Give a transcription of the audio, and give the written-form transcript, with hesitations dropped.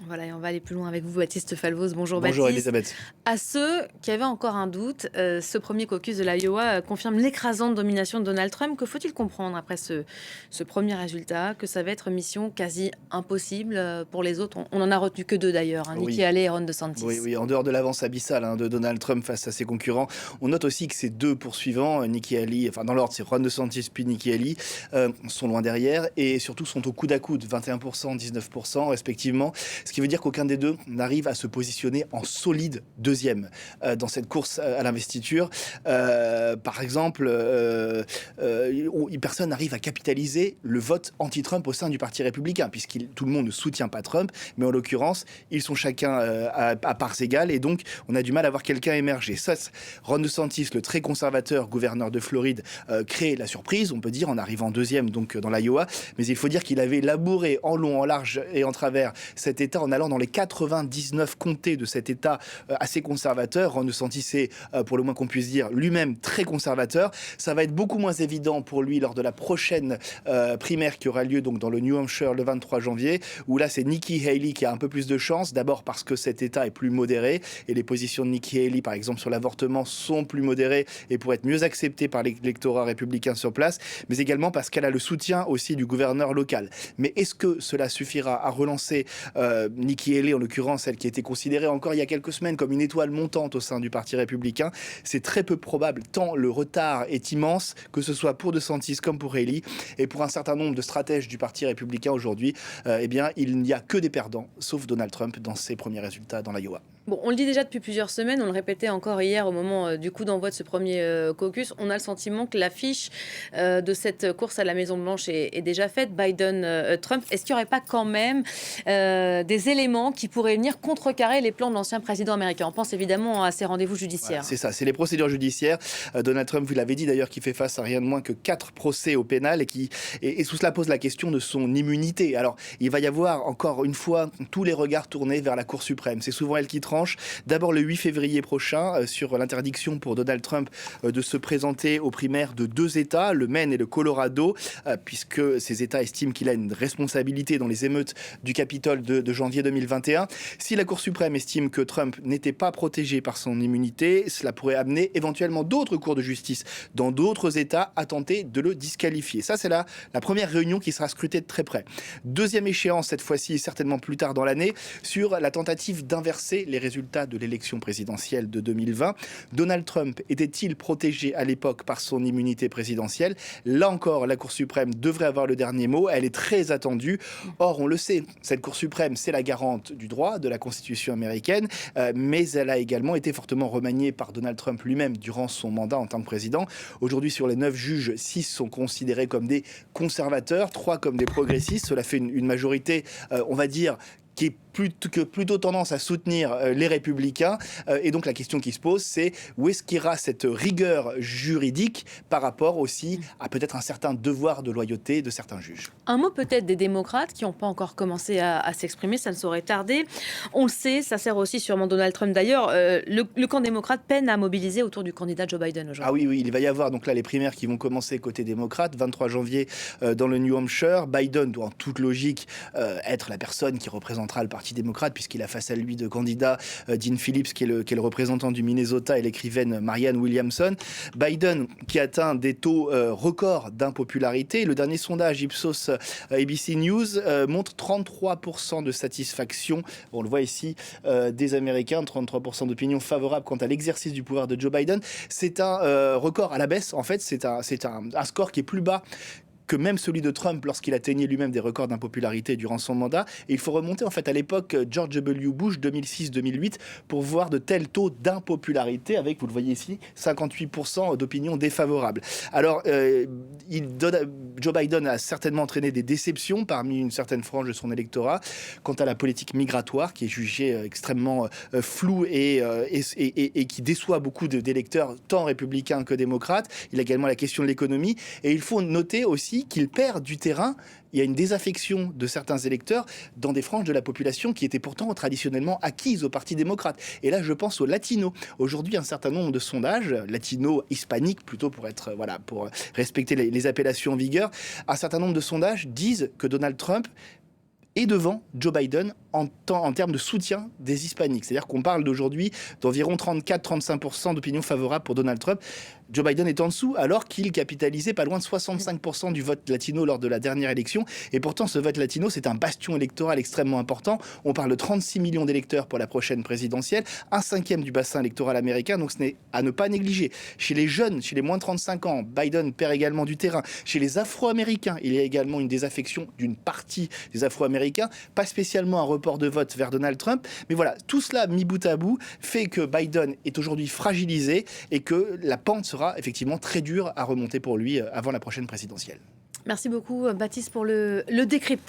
Voilà, et on va aller plus loin avec vous, Baptiste Falvoz. Bonjour Bonjour Baptiste. Elisabeth. À ceux qui avaient encore un doute, ce premier caucus de l'Iowa confirme l'écrasante domination de Donald Trump. Que faut-il comprendre après ce premier résultat? Que ça va être mission quasi impossible pour les autres. On en a retenu que deux d'ailleurs, hein, Nikki Oui, Haley et Ron oui, DeSantis. oui, en dehors de l'avance abyssale de Donald Trump face à ses concurrents, on note aussi que ces deux poursuivants, Nikki Haley, enfin dans l'ordre c'est Ron DeSantis puis Nikki Haley, sont loin derrière et surtout sont au coude à coude, 21%, 19% respectivement, ce qui veut dire qu'aucun des deux n'arrive à se positionner en solide deuxième dans cette course à l'investiture. Par exemple, personne n'arrive à capitaliser le vote anti-Trump au sein du Parti républicain, puisque tout le monde ne soutient pas Trump, mais en l'occurrence, ils sont chacun à parts égales, et donc on a du mal à voir quelqu'un émerger. Ça, Ron DeSantis, le très conservateur gouverneur de Floride, crée la surprise, on peut dire, en arrivant deuxième donc dans l'Iowa, mais il faut dire qu'il avait labouré en long, en large et en travers cet État en allant dans les 99 comtés de cet État assez conservateur. Ron DeSantis est, pour le moins qu'on puisse dire, lui-même très conservateur. Ça va être beaucoup moins évident pour lui lors de la prochaine primaire qui aura lieu donc dans le New Hampshire le 23 janvier, où là c'est Nikki Haley qui a un peu plus de chance, d'abord parce que cet État est plus modéré, et les positions de Nikki Haley, par exemple sur l'avortement, sont plus modérées et pourraient être mieux acceptées par l'électorat républicain sur place, mais également parce qu'elle a le soutien aussi du gouverneur local. Mais est-ce que cela suffira à relancer Nikki Haley, en l'occurrence, celle qui était considérée encore il y a quelques semaines comme une étoile montante au sein du Parti républicain? C'est très peu probable, tant le retard est immense, que ce soit pour DeSantis comme pour Haley, et pour un certain nombre de stratèges du Parti républicain aujourd'hui, eh bien, il n'y a que des perdants, sauf Donald Trump, dans ses premiers résultats dans l'Iowa. Bon, on le dit déjà depuis plusieurs semaines, on le répétait encore hier au moment du coup d'envoi de ce premier caucus. On a le sentiment que l'affiche de cette course à la Maison-Blanche est déjà faite. Biden-Trump, est-ce qu'il n'y aurait pas quand même des éléments qui pourraient venir contrecarrer les plans de l'ancien président américain? On pense évidemment à ces rendez-vous Voilà, judiciaires. c'est ça, c'est les procédures judiciaires. Donald Trump, vous l'avez dit d'ailleurs, qui fait face à rien de moins que 4 procès au pénal et sous cela pose la question de son immunité. Alors, il va y avoir encore une fois tous les regards tournés vers la Cour suprême. C'est souvent elle qui tranche. D'abord le 8 février prochain sur l'interdiction pour Donald Trump de se présenter aux primaires de 2 États, le Maine et le Colorado, puisque ces États estiment qu'il a une responsabilité dans les émeutes du Capitole de janvier 2021. Si la Cour suprême estime que Trump n'était pas protégé par son immunité, cela pourrait amener éventuellement d'autres cours de justice dans d'autres États à tenter de le disqualifier. Ça, c'est la première réunion qui sera scrutée de très près. Deuxième échéance, cette fois-ci, certainement plus tard dans l'année, sur la tentative d'inverser les résultats de l'élection présidentielle de 2020. Donald Trump était-il protégé à l'époque par son immunité présidentielle? Là encore, la Cour suprême devrait avoir le dernier mot. Elle est très attendue. Or, on le sait, cette Cour suprême, c'est la garante du droit, de la Constitution américaine, mais elle a également été fortement remaniée par Donald Trump lui-même durant son mandat en tant que président. Aujourd'hui, sur les 9 juges, 6 sont considérés comme des conservateurs, 3 comme des progressistes. Cela fait une majorité, on va dire, qui est plutôt tendance à soutenir les républicains. Et donc la question qui se pose, c'est où est-ce qu'ira cette rigueur juridique par rapport aussi à peut-être un certain devoir de loyauté de certains juges. Un mot peut-être des démocrates qui n'ont pas encore commencé à s'exprimer, ça ne saurait tarder. On le sait, ça sert aussi sûrement Donald Trump d'ailleurs. Le camp démocrate peine à mobiliser autour du candidat Joe Biden Ah aujourd'hui. oui, oui, il va y avoir donc là les primaires qui vont commencer côté démocrate, 23 janvier dans le New Hampshire. Biden doit en toute logique être la personne qui représentera le Parti démocrate, puisqu'il a face à lui deux candidats, Dean Phillips qui est le représentant du Minnesota et l'écrivaine Marianne Williamson. Biden qui atteint des taux records d'impopularité. Le dernier sondage Ipsos ABC News montre 33% de satisfaction, on le voit ici, des Américains, 33% d'opinion favorable quant à l'exercice du pouvoir de Joe Biden. C'est un record à la baisse, en fait, c'est un score qui est plus bas que même celui de Trump lorsqu'il atteignait lui-même des records d'impopularité durant son mandat. Et il faut remonter en fait à l'époque George W. Bush 2006-2008 pour voir de tels taux d'impopularité avec, vous le voyez ici, 58% d'opinion défavorable. Alors, Joe Biden a certainement entraîné des déceptions parmi une certaine frange de son électorat quant à la politique migratoire qui est jugée extrêmement floue et qui déçoit beaucoup d'électeurs tant républicains que démocrates. Il y a également la question de l'économie et il faut noter aussi qu'il perd du terrain. Il y a une désaffection de certains électeurs dans des franges de la population qui étaient pourtant traditionnellement acquises au Parti démocrate. Et là, je pense aux latinos. Aujourd'hui, un certain nombre de sondages, latinos, hispaniques plutôt pour être, pour respecter les appellations en vigueur, un certain nombre de sondages disent que Donald Trump est devant Joe Biden en termes de soutien des hispaniques. C'est-à-dire qu'on parle d'aujourd'hui d'environ 34-35% d'opinion favorable pour Donald Trump. Joe Biden est en dessous, alors qu'il capitalisait pas loin de 65% du vote latino lors de la dernière élection. Et pourtant, ce vote latino, c'est un bastion électoral extrêmement important. On parle de 36 millions d'électeurs pour la prochaine présidentielle, 1/5 du bassin électoral américain, donc ce n'est à ne pas négliger. Chez les jeunes, chez les moins de 35 ans, Biden perd également du terrain. Chez les Afro-Américains, il y a également une désaffection d'une partie des Afro-Américains, pas spécialement un report de vote vers Donald Trump. Mais voilà, tout cela mis bout à bout fait que Biden est aujourd'hui fragilisé et que la pente sera effectivement très dure à remonter pour lui avant la prochaine présidentielle. Merci beaucoup, Baptiste, pour le décryptage.